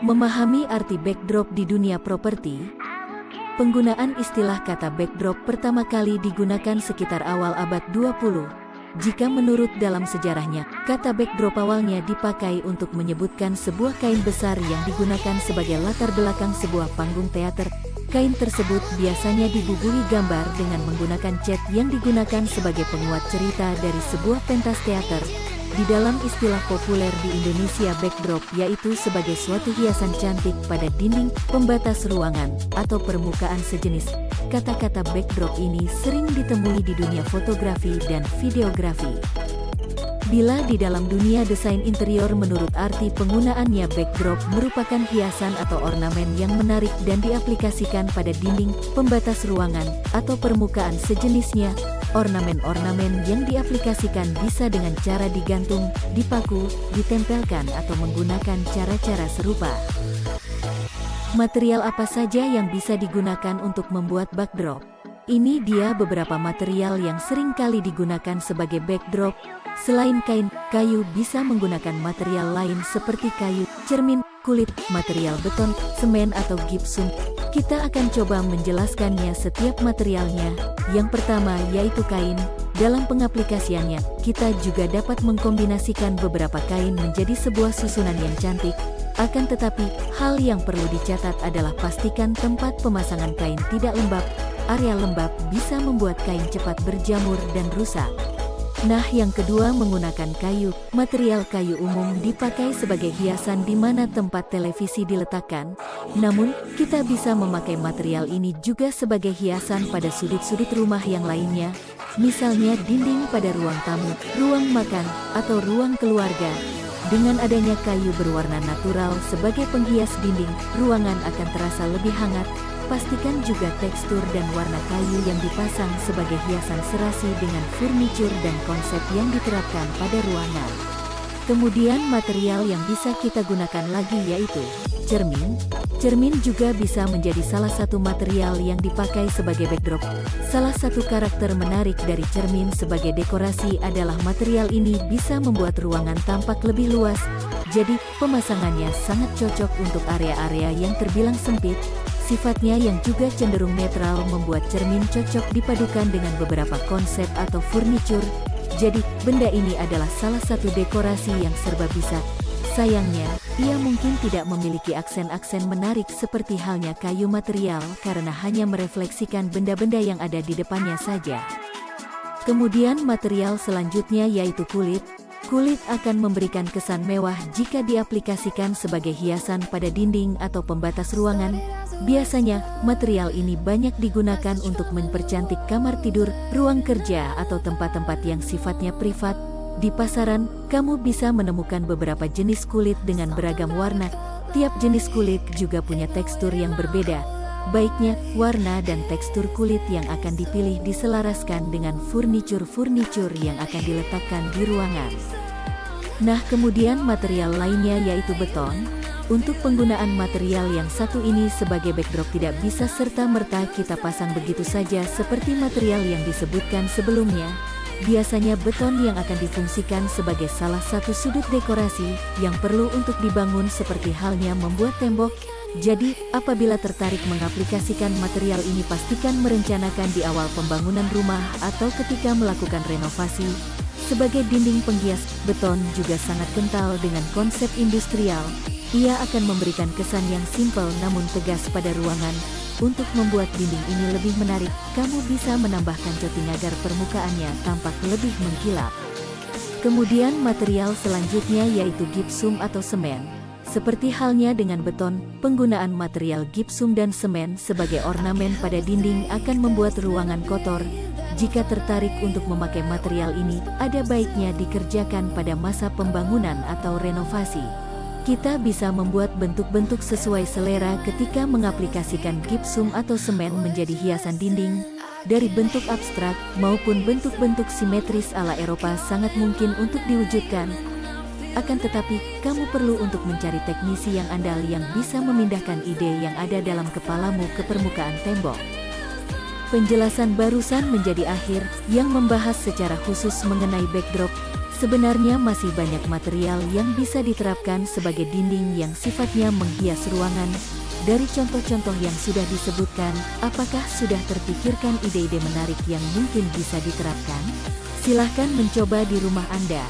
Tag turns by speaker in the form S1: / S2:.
S1: Memahami arti backdrop di dunia properti. Penggunaan istilah kata backdrop pertama kali digunakan sekitar awal abad 20. Jika menurut dalam sejarahnya, kata backdrop awalnya dipakai untuk menyebutkan sebuah kain besar yang digunakan sebagai latar belakang sebuah panggung teater. Kain tersebut biasanya dibubuhi gambar dengan menggunakan cat yang digunakan sebagai penguat cerita dari sebuah pentas teater. Di dalam istilah populer di Indonesia, backdrop yaitu sebagai suatu hiasan cantik pada dinding, pembatas ruangan, atau permukaan sejenis. Kata-kata backdrop ini sering ditemui di dunia fotografi dan videografi. Bila di dalam dunia desain interior, menurut arti penggunaannya, backdrop merupakan hiasan atau ornamen yang menarik dan diaplikasikan pada dinding, pembatas ruangan, atau permukaan sejenisnya. Ornamen-ornamen yang diaplikasikan bisa dengan cara digantung, dipaku, ditempelkan, atau menggunakan cara-cara serupa. Material apa saja yang bisa digunakan untuk membuat backdrop? Ini dia beberapa material yang sering kali digunakan sebagai backdrop. Selain kain, kayu bisa menggunakan material lain seperti kayu, cermin, kulit, material beton, semen atau gipsum. Kita akan coba menjelaskannya setiap materialnya. Yang pertama yaitu kain. Dalam pengaplikasiannya, kita juga dapat mengkombinasikan beberapa kain menjadi sebuah susunan yang cantik. Akan tetapi, hal yang perlu dicatat adalah pastikan tempat pemasangan kain tidak lembab. Area lembab bisa membuat kain cepat berjamur dan rusak. Nah, yang kedua menggunakan kayu. Material kayu umum dipakai sebagai hiasan di mana tempat televisi diletakkan. Namun, kita bisa memakai material ini juga sebagai hiasan pada sudut-sudut rumah yang lainnya. Misalnya dinding pada ruang tamu, ruang makan, atau ruang keluarga. Dengan adanya kayu berwarna natural sebagai penghias dinding, ruangan akan terasa lebih hangat. Pastikan juga tekstur dan warna kayu yang dipasang sebagai hiasan serasi dengan furnitur dan konsep yang diterapkan pada ruangan. Kemudian material yang bisa kita gunakan lagi yaitu cermin. Cermin juga bisa menjadi salah satu material yang dipakai sebagai backdrop. Salah satu karakter menarik dari cermin sebagai dekorasi adalah material ini bisa membuat ruangan tampak lebih luas. Jadi, pemasangannya sangat cocok untuk area-area yang terbilang sempit. Sifatnya yang juga cenderung netral membuat cermin cocok dipadukan dengan beberapa konsep atau furnitur. Jadi, benda ini adalah salah satu dekorasi yang serba bisa. Sayangnya, ia mungkin tidak memiliki aksen-aksen menarik seperti halnya kayu material karena hanya merefleksikan benda-benda yang ada di depannya saja. Kemudian material selanjutnya yaitu kulit. Kulit akan memberikan kesan mewah jika diaplikasikan sebagai hiasan pada dinding atau pembatas ruangan. Biasanya, material ini banyak digunakan untuk mempercantik kamar tidur, ruang kerja, atau tempat-tempat yang sifatnya privat. Di pasaran, kamu bisa menemukan beberapa jenis kulit dengan beragam warna. Tiap jenis kulit juga punya tekstur yang berbeda. Baiknya, warna dan tekstur kulit yang akan dipilih diselaraskan dengan furnitur-furnitur yang akan diletakkan di ruangan. Nah, kemudian material lainnya yaitu beton. Untuk penggunaan material yang satu ini sebagai backdrop tidak bisa serta-merta kita pasang begitu saja seperti material yang disebutkan sebelumnya. Biasanya beton yang akan difungsikan sebagai salah satu sudut dekorasi yang perlu untuk dibangun seperti halnya membuat tembok. Jadi, apabila tertarik mengaplikasikan material ini, pastikan merencanakan di awal pembangunan rumah atau ketika melakukan renovasi. Sebagai dinding penghias, beton juga sangat kental dengan konsep industrial. Ia akan memberikan kesan yang simpel namun tegas pada ruangan. Untuk membuat dinding ini lebih menarik, kamu bisa menambahkan coating agar permukaannya tampak lebih mengkilap. Kemudian material selanjutnya yaitu gipsum atau semen. Seperti halnya dengan beton, penggunaan material gipsum dan semen sebagai ornamen pada dinding akan membuat ruangan kotor. Jika tertarik untuk memakai material ini, ada baiknya dikerjakan pada masa pembangunan atau renovasi. Kita bisa membuat bentuk-bentuk sesuai selera ketika mengaplikasikan gipsum atau semen menjadi hiasan dinding. Dari bentuk abstrak maupun bentuk-bentuk simetris ala Eropa sangat mungkin untuk diwujudkan. Akan tetapi, kamu perlu untuk mencari teknisi yang andal yang bisa memindahkan ide yang ada dalam kepalamu ke permukaan tembok. Penjelasan barusan menjadi akhir yang membahas secara khusus mengenai backdrop. Sebenarnya masih banyak material yang bisa diterapkan sebagai dinding yang sifatnya menghias ruangan. Dari contoh-contoh yang sudah disebutkan, apakah sudah terpikirkan ide-ide menarik yang mungkin bisa diterapkan? Silahkan mencoba di rumah Anda.